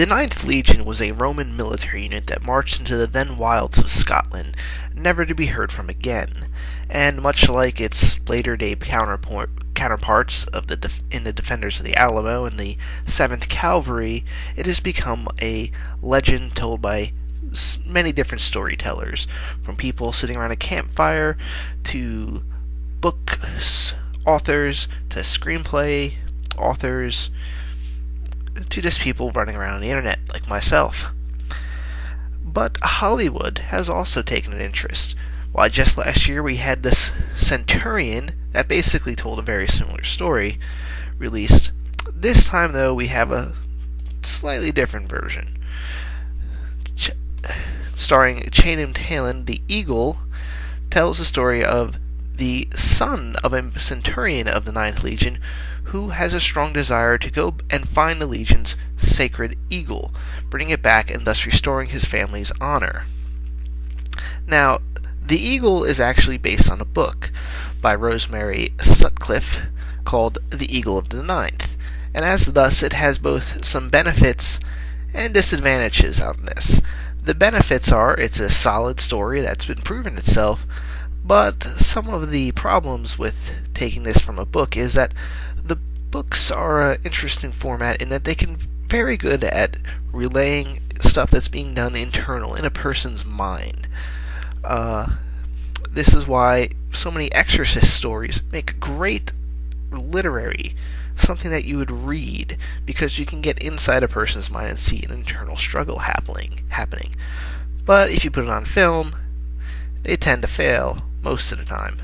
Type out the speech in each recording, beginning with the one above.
The Ninth Legion was a Roman military unit that marched into the then wilds of Scotland, never to be heard from again, and much like its later-day counterparts in the Defenders of the Alamo and the 7th Cavalry, it has become a legend told by many different storytellers, from people sitting around a campfire to books authors to screenplay authors to just people running around on the internet like myself. But Hollywood has also taken an interest. Why, just last year we had this Centurion that basically told a very similar story released. This time, though, we have a slightly different version. Starring Channing Tatum, the Eagle tells the story of the son of a centurion of the Ninth Legion who has a strong desire to go and find the Legion's sacred eagle, bringing it back and thus restoring his family's honor. Now, the Eagle is actually based on a book by Rosemary Sutcliffe called The Eagle of the Ninth, and as thus it has both some benefits and disadvantages on this. The benefits are it's a solid story that's been proven itself, but some of the problems with taking this from a book is that the books are an interesting format in that they can be very good at relaying stuff that's being done internal in a person's mind. This is why so many exorcist stories make great literary, something that you would read, because you can get inside a person's mind and see an internal struggle happening. But if you put it on film, they tend to fail most of the time.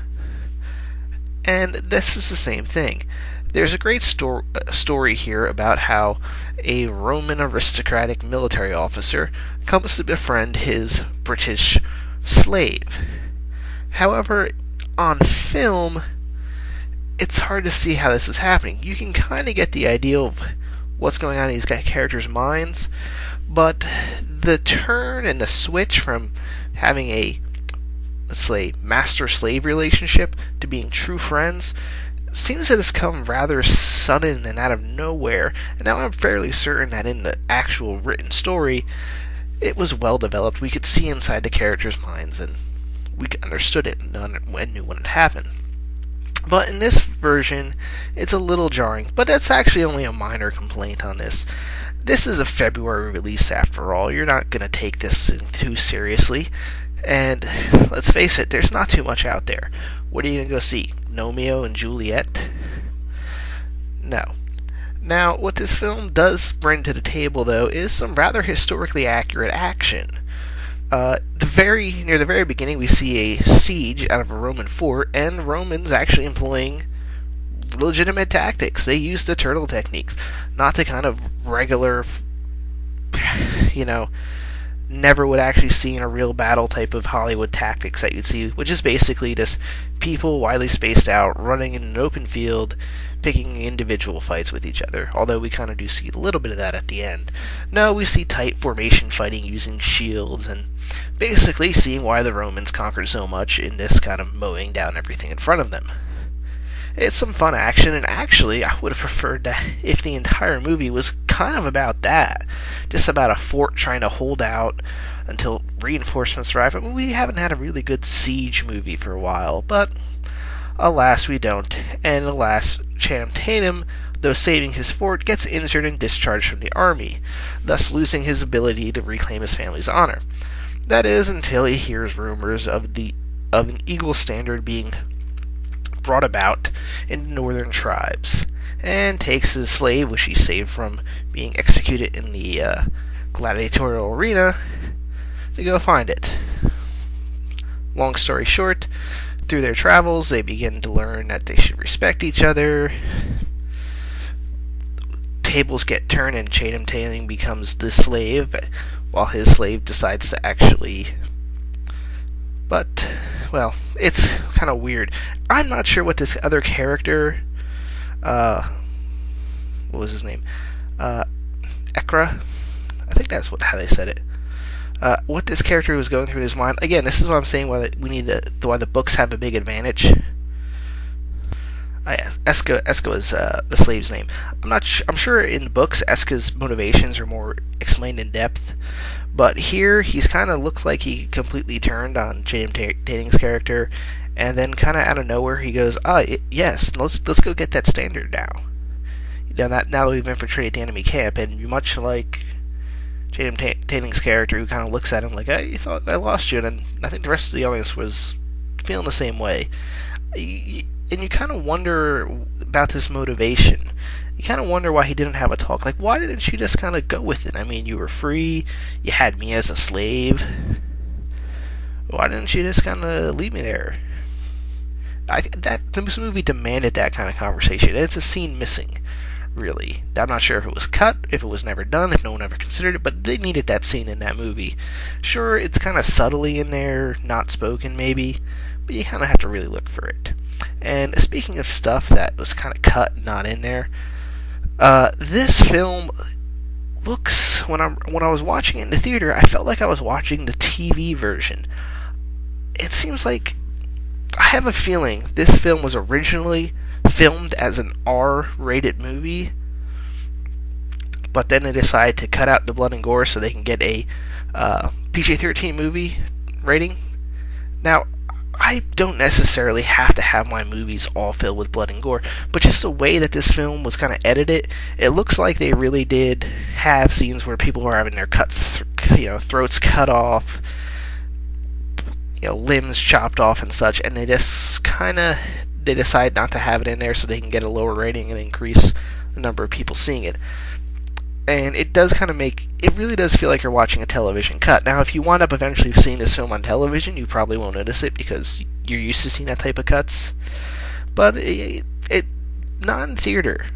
And this is the same thing. There's a great story here about how a Roman aristocratic military officer comes to befriend his British slave. However, on film, it's hard to see how this is happening. You can kind of get the idea of what's going on in these characters' minds, but the turn and the switch from having a, let's say, master-slave relationship to being true friends seems to have come rather sudden and out of nowhere, and now I'm fairly certain that in the actual written story, it was well developed. We could see inside the characters' minds, and we understood it and knew when it happened. But in this version, it's a little jarring, but that's actually only a minor complaint on this. This is a February release after all. You're not going to take this too seriously. And let's face it, there's not too much out there. What are you going to go see? Romeo and Juliet? No. Now, what this film does bring to the table, though, is some rather historically accurate action. Near the very beginning, we see a siege out of a Roman fort, and Romans actually employing legitimate tactics. They use the turtle techniques, not the kind of regular, never would actually see in a real battle type of Hollywood tactics that you'd see, which is basically just people widely spaced out, running in an open field, picking individual fights with each other, although we kind of do see a little bit of that at the end. No, we see tight formation fighting using shields, and basically seeing why the Romans conquered so much in this kind of mowing down everything in front of them. It's some fun action, and actually, I would have preferred that if the entire movie was kind of about that. Just about a fort trying to hold out until reinforcements arrive. I mean, we haven't had a really good siege movie for a while, but alas, we don't. And alas, Channing Tatum, though saving his fort, gets injured and discharged from the army, thus losing his ability to reclaim his family's honor. That is, until he hears rumors of an Eagle standard being brought about in northern tribes, and takes his slave, which he saved from being executed in the gladiatorial arena, to go find it. Long story short, through their travels, they begin to learn that they should respect each other. Tables get turned, and Channing Tatum becomes the slave, while his slave decides to actually... But, well, it's kind of weird. I'm not sure what this other character... what was his name? Ekra? I think that's how they said it. What this character was going through in his mind. Again, this is what I'm saying, why the books have a big advantage. Yes, Eska is the slave's name. I'm sure in the books Eska's motivations are more explained in depth, but here he's kind of looks like he completely turned on Jaden Tatum's character, and then kind of out of nowhere he goes, yes, let's go get that standard now. Now that we've infiltrated the enemy camp, and much like Jaden Tatum's character, who kind of looks at him like, "You thought I lost you," and I think the rest of the audience was feeling the same way. And you kind of wonder about this motivation. You kind of wonder why he didn't have a talk. Like, why didn't you just kind of go with it? I mean, you were free. You had me as a slave. Why didn't you just kind of leave me there? I think that this movie demanded that kind of conversation. It's a scene missing, really. I'm not sure if it was cut, if it was never done, if no one ever considered it, but they needed that scene in that movie. Sure, it's kind of subtly in there, not spoken maybe, but you kind of have to really look for it. And speaking of stuff that was kind of cut and not in there, this film looks, when I was watching it in the theater, I felt like I was watching the TV version. It seems like, I have a feeling this film was originally filmed as an R-rated movie, but then they decided to cut out the blood and gore so they can get a PG-13 movie rating. Now, I don't necessarily have to have my movies all filled with blood and gore, but just the way that this film was kind of edited, it looks like they really did have scenes where people were having their throats cut off, limbs chopped off and such, and they decide not to have it in there so they can get a lower rating and increase the number of people seeing it. And it really does feel like you're watching a television cut. Now, if you wind up eventually seeing this film on television, you probably won't notice it because you're used to seeing that type of cuts. But it not in theater.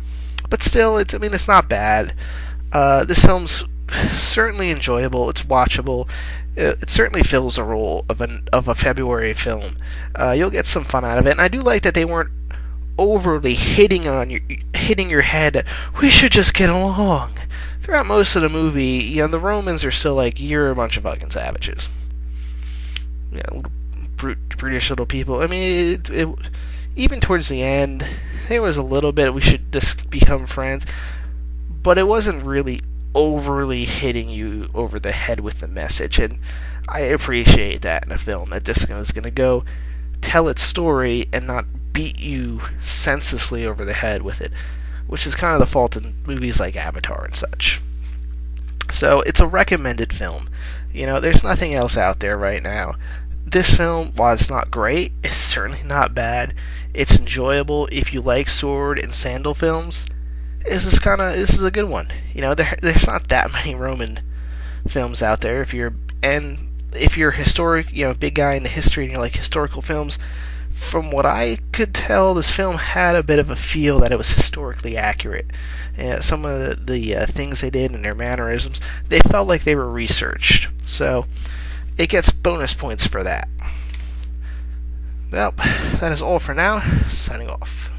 But still, it's not bad. This film's certainly enjoyable. It's watchable. It certainly fills a role of a February film. You'll get some fun out of it, and I do like that they weren't overly hitting your head. We should just get along. Throughout most of the movie, the Romans are still like, you're a bunch of fucking savages. Brutish little people. I mean, even towards the end, there was a little bit, we should just become friends, but it wasn't really overly hitting you over the head with the message, and I appreciate that in a film that just is going to go tell its story and not beat you senselessly over the head with it, which is kind of the fault in movies like Avatar and such. So it's a recommended film. There's nothing else out there right now. This film, while it's not great, is certainly not bad. It's enjoyable if you like sword and sandal films. This is a good one. There's not that many Roman films out there. If you're historic, big guy in the history and you like historical films, from what I could tell, this film had a bit of a feel that it was historically accurate. Some of the things they did and their mannerisms, they felt like they were researched. So it gets bonus points for that. Well, that is all for now. Signing off.